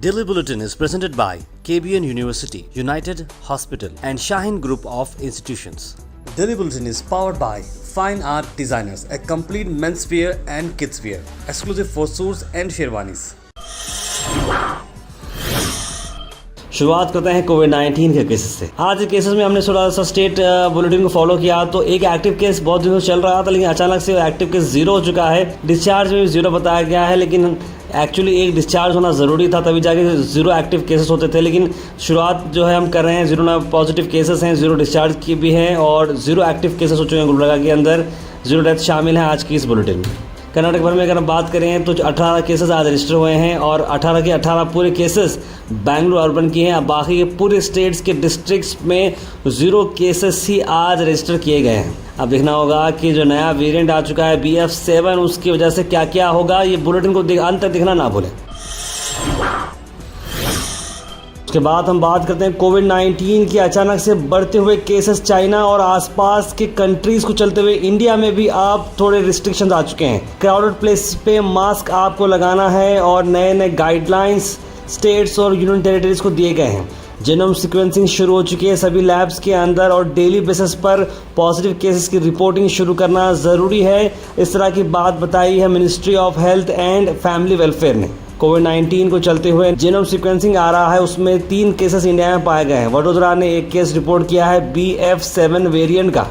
Daily Bulletin is presented by KBN University, United Hospital and Shaheen Group of Institutions. Daily Bulletin is powered by Fine Art Designers, a complete menswear and kidswear, exclusive for suits and sherwanis. शुरुआत करते हैं कोविड-19 के cases से। आज के cases में हमने थोड़ा सा स्टेट बुलेटिन को फॉलो किया तो एक एक्टिव केस बहुत दिनों से चल रहा था, लेकिन अचानक से एक्टिव केस 0 हो चुका है। डिस्चार्ज में भी 0 बताया गया है, लेकिन एक्चुअली एक डिस्चार्ज होना ज़रूरी था, तभी जाके 0 एक्टिव केसेस होते थे। लेकिन शुरुआत जो है हम कर रहे हैं, 0 पॉजिटिव केसेस हैं, 0 डिस्चार्ज की भी हैं और 0 एक्टिव केसेस हो चुके हैं गुलबर्गा के अंदर। 0 डेथ शामिल हैं आज की इस बुलेटिन में। कर्नाटक भर में अगर हम बात करें तो 18 केसेस आज रजिस्टर हुए हैं और 18 के 18 पूरे केसेस बेंगलुरु अर्बन की हैं। अब बाकी के पूरे स्टेट्स के डिस्ट्रिक्ट्स में 0 केसेस ही आज रजिस्टर किए गए हैं। अब देखना होगा कि जो नया वेरिएंट आ चुका है BF7, उसकी वजह से क्या क्या होगा। ये बुलेटिन को अंत तक देखना ना भूलें। उसके बाद हम बात करते हैं कोविड-19 की अचानक से बढ़ते हुए केसेस चाइना और आसपास के कंट्रीज को चलते हुए इंडिया में भी अब थोड़े रिस्ट्रिक्शंस आ चुके हैं। क्राउडेड प्लेस पे मास्क आपको लगाना है और नए नए गाइडलाइंस स्टेट्स और यूनियन टेरिटरीज को दिए गए हैं। जीनोम सीक्वेंसिंग शुरू हो चुकी है सभी लैब्स के अंदर और डेली बेसिस पर पॉजिटिव केसेस की रिपोर्टिंग शुरू करना ज़रूरी है। इस तरह की बात बताई है ministry of health and family welfare ने। कोविड-19 को चलते हुए जीनोम सीक्वेंसिंग आ रहा है, उसमें 3 केसेस इंडिया में पाए गए हैं। वडोदरा ने 1 केस रिपोर्ट किया है BF7 वेरिएंट का।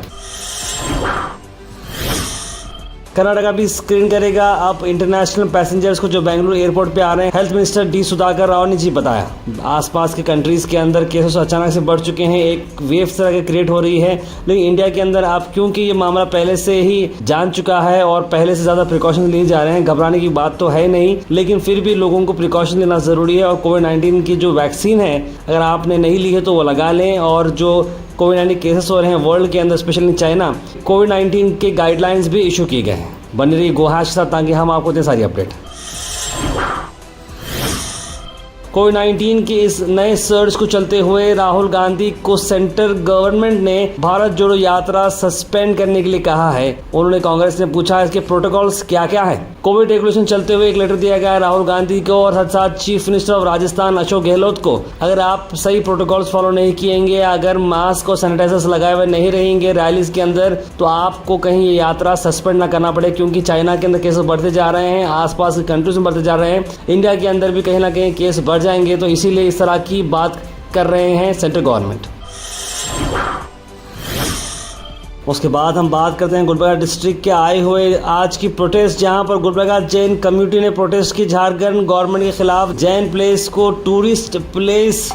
कर्नाटका भी स्क्रीन करेगा अब इंटरनेशनल पैसेंजर्स को जो बेंगलुरु एयरपोर्ट पे आ रहे हैं। Health minister D Sudhakar Rao ने जी बताया। आसपास के कंट्रीज के अंदर केसेस अचानक से बढ़ चुके हैं, एक वेव तरह की क्रिएट हो रही है, लेकिन इंडिया के अंदर अब क्योंकि ये मामला पहले से ही जान चुका है और पहले से ज़्यादा प्रिकॉशन लिए जा रहे हैं, घबराने की बात तो है नहीं, लेकिन फिर भी लोगों को प्रिकॉशन लेना ज़रूरी है। और कोविड-19 की जो वैक्सीन है अगर आपने नहीं ली है तो वो लगा लें। और जो कोविड-19 केसेस हो रहे हैं वर्ल्ड के अंदर, स्पेशली चाइना, कोविड-19 के गाइडलाइंस भी इशू किए गए हैं। बनी रही गोहाश के साथ ताकि हम आपको दें सारी अपडेट। कोविड-19 के इस नए सर्ज को चलते हुए राहुल गांधी को सेंट्रल गवर्नमेंट ने भारत जोड़ो यात्रा सस्पेंड करने के लिए कहा है। उन्होंने कांग्रेस ने पूछा इसके प्रोटोकॉल्स क्या क्या है। कोविड रेगुलेशन चलते हुए एक लेटर दिया गया है राहुल गांधी को और साथ साथ chief minister of Rajasthan Ashok Gehlot को। अगर आप सही प्रोटोकॉल्स फॉलो नहीं किएंगे, अगर मास्क और सैनिटाइजर्स लगाए हुए नहीं रहेंगे रैलीज के अंदर, तो आपको कहीं ये यात्रा सस्पेंड ना करना पड़े, क्योंकि चाइना के अंदर केसेस बढ़ते जा रहे हैं, आसपास की कंट्रीज में बढ़ते जा रहे हैं, इंडिया के अंदर भी कहीं ना कहीं केस बढ़ जाएंगे। तो इसीलिए इस तरह की बात कर रहे हैं सेंट्रल गवर्नमेंट। उसके बाद हम बात करते हैं गुलबर्गा डिस्ट्रिक्ट के आए हुए आज की प्रोटेस्ट, जहां पर गुलबर्गा जैन कम्युनिटी ने प्रोटेस्ट की झारखंड गवर्नमेंट के खिलाफ। जैन प्लेस को टूरिस्ट प्लेस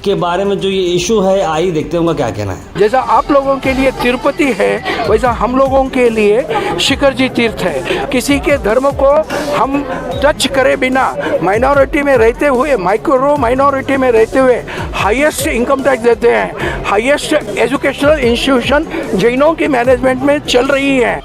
के बारे में जो ये इशू है, आइए देखते हैं उनका क्या कहना है। जैसा आप लोगों के लिए तिरुपति है, वैसा हम लोगों के लिए शिखर जी तीर्थ है। किसी के धर्म को हम टच करे बिना, माइनॉरिटी में रहते हुए, माइक्रो माइनॉरिटी में रहते हुए हाईएस्ट इनकम टैक्स देते हैं, हाईएस्ट एजुकेशनल इंस्टीट्यूशन जैनों की मैनेजमेंट में चल रही है।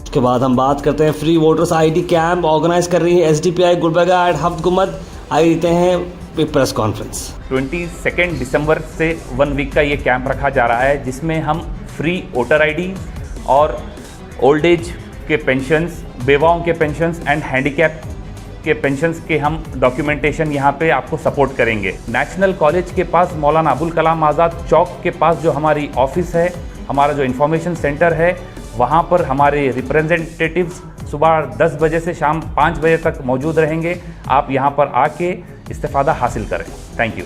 उसके बाद हम बात करते हैं free voters ID camp organise कर रही है SDPI गुलबर्गा एट हफ्त गुमत। आइए देते हैं एक प्रेस कॉन्फ्रेंस। 22 दिसंबर से 1 वीक का ये कैंप रखा जा रहा है, जिसमें हम फ्री वोटर ID और ओल्ड एज के पेंशन्स, बेवाओं के पेंशन्स एंड हैंडीकैप के पेंशन्स के हम डॉक्यूमेंटेशन यहाँ पे आपको सपोर्ट करेंगे। नेशनल कॉलेज के पास मौलाना अबुल कलाम आज़ाद चौक के पास जो हमारी ऑफिस है, हमारा जो इन्फॉर्मेशन सेंटर है, वहाँ पर हमारे रिप्रेजेंटेटिव्स सुबह 10 बजे से शाम 5 बजे तक मौजूद रहेंगे। आप यहाँ पर आके इस्तेफादा हासिल करें। Thank you.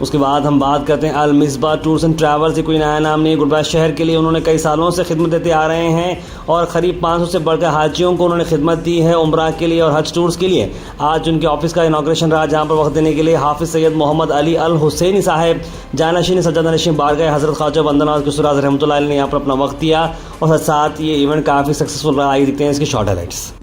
उसके बाद हम बात करते हैं अल मिसबा टूर्स एंड ट्रैवल्स। कोई नया नाम नहीं, गुलबर्गा शहर के लिए उन्होंने कई सालों से खिदमत देते आ रहे हैं और करीब 500 से बढ़कर हाजियों को उन्होंने खिदमत दी है उम्रा के लिए और हज टूर्स के लिए। आज उनके ऑफिस का इनॉग्रेशन रहा, जहां पर वक्त देने के लिए हाफिज सैयद मोहम्मद अली अल हुसैनी साहब जानशीन सज्जादा नशीन बारगाह हज़रत ख्वाजा बंदना किशोराज रहमतुल्लाह अलैह ने यहाँ पर अपना वक्त दिया और साथ ये इवेंट काफ़ी सक्सेसफुल रहा। आइए देखते हैं इसकी शॉर्ट हाइलाइट्स।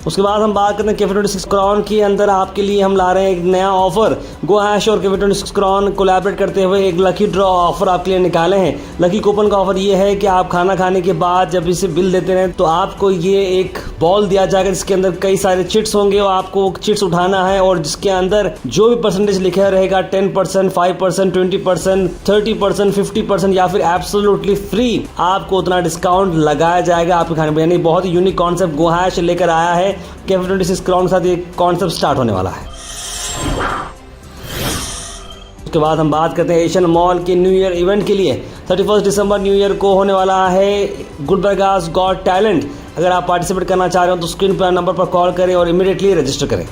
उसके बाद हम बात करते हैं कैफे 26 क्रॉन के अंदर आपके लिए हम ला रहे हैं एक नया ऑफर। गो हैश और कैफे 26 क्रॉन कोलैबोरेट करते हुए एक लकी ड्रॉ ऑफर आपके लिए निकाले हैं। लकी कूपन का ऑफर ये है कि आप खाना खाने के बाद जब इसे बिल देते हैं तो आपको ये एक बॉल दिया जाएगा जिसके अंदर कई सारे चिट्स होंगे और आपको चिट्स उठाना है और जिसके अंदर जो भी परसेंटेज लिखा रहेगा 10%, 5%, 20%, 30%, 50% या फिर एब्सोल्युटली फ्री, आपको उतना डिस्काउंट लगाया जाएगा आपके खाने पर। यानी बहुत ही यूनिक कॉन्सेप्ट गोहैश लेकर आया है। कैफे 26 क्राउन के साथ ये कॉन्सेप्ट स्टार्ट होने वाला है। उसके बाद हम बात करते हैं एशियन मॉल के न्यू ईयर इवेंट के लिए 31 दिसंबर न्यू ईयर को होने वाला है गुलबर्गास गॉट टैलेंट। अगर आप पार्टिसिपेट करना चाह रहे हो तो स्क्रीन पर नंबर पर कॉल करें और इमीडिएटली रजिस्टर करें।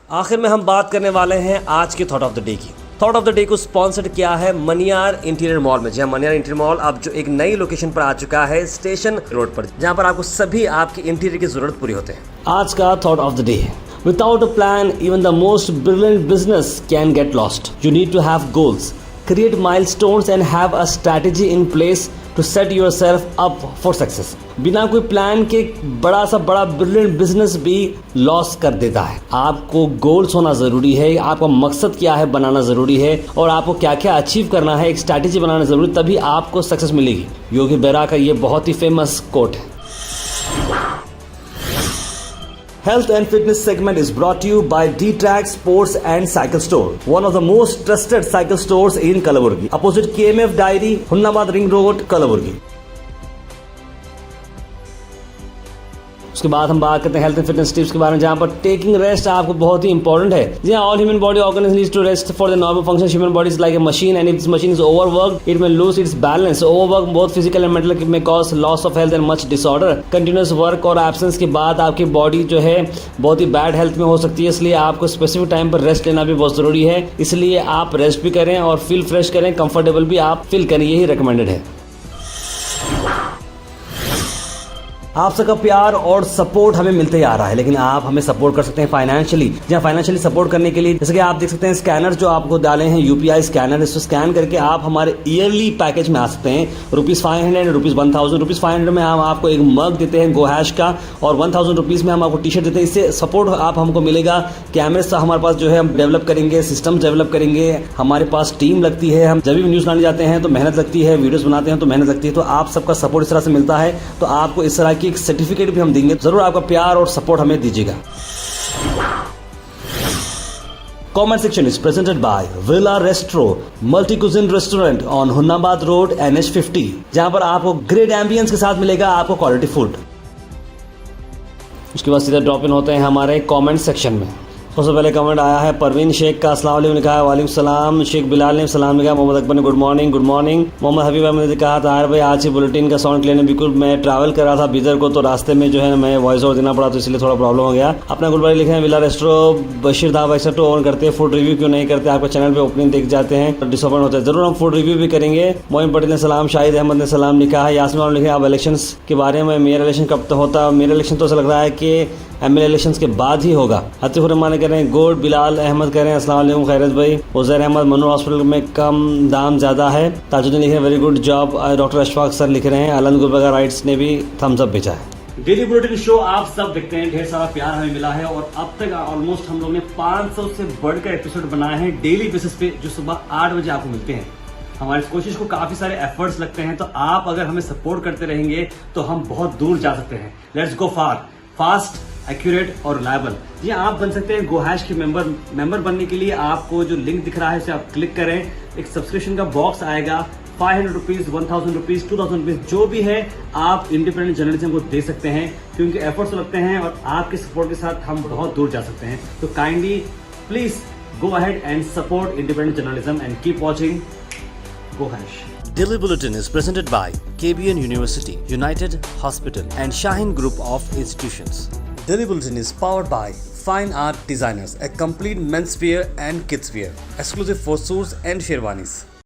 आखिर में हम बात करने वाले हैं आज के थॉट ऑफ द डे की। थॉट ऑफ द डे को स्पॉन्सर्ड किया है मनियार इंटीरियर मॉल में। जहां मनियार इंटीरियर मॉल अब जो एक नई लोकेशन पर आ चुका है स्टेशन रोड पर, जहां पर आपको सभी आपकी इंटीरियर की जरूरत पूरी होते हैं। आज का थॉट ऑफ द डे है, without a plan even the most brilliant business can get lost. You need to have goals, create milestones and have a strategy in place to set yourself up for success। बिना कोई plan के बड़ा सा बड़ा brilliant business भी loss कर देता है। आपको गोल्स होना जरूरी है, आपका मकसद क्या है बनाना जरूरी है और आपको क्या क्या अचीव करना है, एक स्ट्रैटेजी बनाना जरूरी, तभी आपको सक्सेस मिलेगी। योगी बेरा का ये बहुत ही फेमस कोट है। Health and fitness segment is brought to you by D-Track Sports and Cycle Store, one of the most trusted cycle stores in Kalaburgi, opposite KMF Dairy, Hunnabad Ring Road, Kalaburgi। उसके बाद हम बात करते हैं health and fitness tips के बारे में, जहां पर टेकिंग रेस्ट आपको बहुत ही इंपॉर्टेंट है। जी हाँ, all human body organs needs to rest for the normal function. Human body is like a machine and if this machine is overwork it may lose its balance. Overwork both physical and mental may cause loss of health and much disorder. Continuous work और absence के बाद आपकी body जो है बहुत ही bad health में हो सकती है, इसलिए आपको स्पेसिफिक टाइम पर रेस्ट लेना भी बहुत जरूरी है। इसलिए आप रेस्ट भी करें और फील फ्रेश करें, कंफर्टेबल भी आप फील करें, यही रिकमेंडेड है। आप सबका प्यार और सपोर्ट हमें मिलते ही आ रहा है, लेकिन आप हमें सपोर्ट कर सकते हैं फाइनेंशियली। जहां फाइनेंशियली सपोर्ट करने के लिए जैसे कि आप देख सकते हैं स्कैनर जो आपको डाले हैं, यूपीआई स्कैनर, इसको स्कैन करके आप हमारे ईयरली पैकेज में आ सकते हैं। ₹500, ₹1000, ₹500 में हम आपको एक मग देते हैं गोहैश का और 1000 रुपीज में हम आपको टी शर्ट देते हैं। इससे सपोर्ट आप हमको मिलेगा। कैमरे से हमारे पास जो है हम डेवलप करेंगे, सिस्टम डेवलप करेंगे, हमारे पास टीम लगती है। हम जब भी न्यूज लाने जाते हैं तो मेहनत लगती है, वीडियोस बनाते हैं तो मेहनत लगती है। तो आप सबका सपोर्ट इस तरह से मिलता है, तो आपको इस तरह की एक सर्टिफिकेट भी हम देंगे। जरूर आपका प्यार और सपोर्ट हमें दीजिएगा। Comment section is presented by villa resto multi cuisine restaurant on Humnabad road NH50, जहां पर आपको ग्रेट एम्बियंस के साथ मिलेगा आपको क्वालिटी फूड। उसके बाद सीधा ड्रॉप इन होते हैं हमारे कमेंट सेक्शन में। सबसे पहले कमेंट आया है परवीन शेख का, अस्सलाम वालेकुम लिखा है, वालेकुम सलाम। शेख बिलाल ने सलाम लिखा। मोहम्मद अकबर ने good morning, good morning. Mohammad Habib Ahmed ने कहा था भाई आज ही बुलेटिन का साउंड क्लियर, बिल्कुल मैं ट्रैवल कर रहा था बीदर को, तो रास्ते में जो है मैं वॉइस ओवर देना पड़ा, तो इसलिए थोड़ा प्रॉब्लम हो गया। अपना गुड मॉर्निंग लिखे हैं विला रेस्ट्रो बशीर दा वैसे तो ऑन करते हैं, फूड रिव्यू क्यों नहीं करते, आपके चैनल पर ओपनिंग देख जाते हैं, डिसअपॉइंट होते हैं। जरूर हम फूड रिव्यू भी करेंगे। मोइन पटेल ने सलाम, शाहिद अहमद ने सलाम लिखा है। यासमीन लिखे अब इलेक्शन के बारे में, मेरा इलेक्शन कब तक होता, मेरा इलेक्शन तो ऐसा लग रहा है कि MLA इलेक्शंस के बाद ही होगा। अतीफुर रहमान कह रहे हैं गुड, बिलाल अहमद कह रहे हैं अस्सलाम वालेकुम खैरत भाई। उजैर अहमद मनूर हॉस्पिटल में कम दाम ज़्यादा है। ताजुद्दीन लिख रहे हैं very good job. Doctor Ashfaq sir लिख रहे हैं। अलंद गुलबर्गा राइट्स ने भी थम्स अप भेजा है। डेली बुलेटिन शो आप सब देखते हैं, ढेर सारा प्यार हमें मिला है और अब तक ऑलमोस्ट हम लोग ने 500 से बढ़कर एपिसोड बनाए हैं डेली बेसिस पे, जो सुबह 8 बजे आपको मिलते हैं। हमारी इस कोशिश को काफी सारे एफर्ट्स लगते हैं, तो आप अगर हमें सपोर्ट करते रहेंगे तो हम बहुत दूर जा सकते हैं। Let's go far, fast, accurate और रिलायबल। जी आप बन सकते हैं गोहैश के मेंबर बनने के लिए आपको जो लिंक दिख रहा है उसे आप क्लिक करें। एक सब्सक्रिप्शन का बॉक्स आएगा, 500 रुपीज, 1000 रुपीज, 2000 रुपीज, जो भी है आप इंडिपेंडेंट जर्नलिज्म को दे सकते हैं, क्योंकि एफर्ट्स लगते हैं और आपके सपोर्ट के साथ हम बहुत दूर जा सकते हैं। तो kindly please go ahead and support independent journalism and keep watching गोहैश। Daily Bulletin is presented by KBN University, United Hospital and Shahin Group of Institutions. Daily Bulletin is powered by Fine Art Designers, a complete menswear and kidswear, exclusive for suits and sherwanis.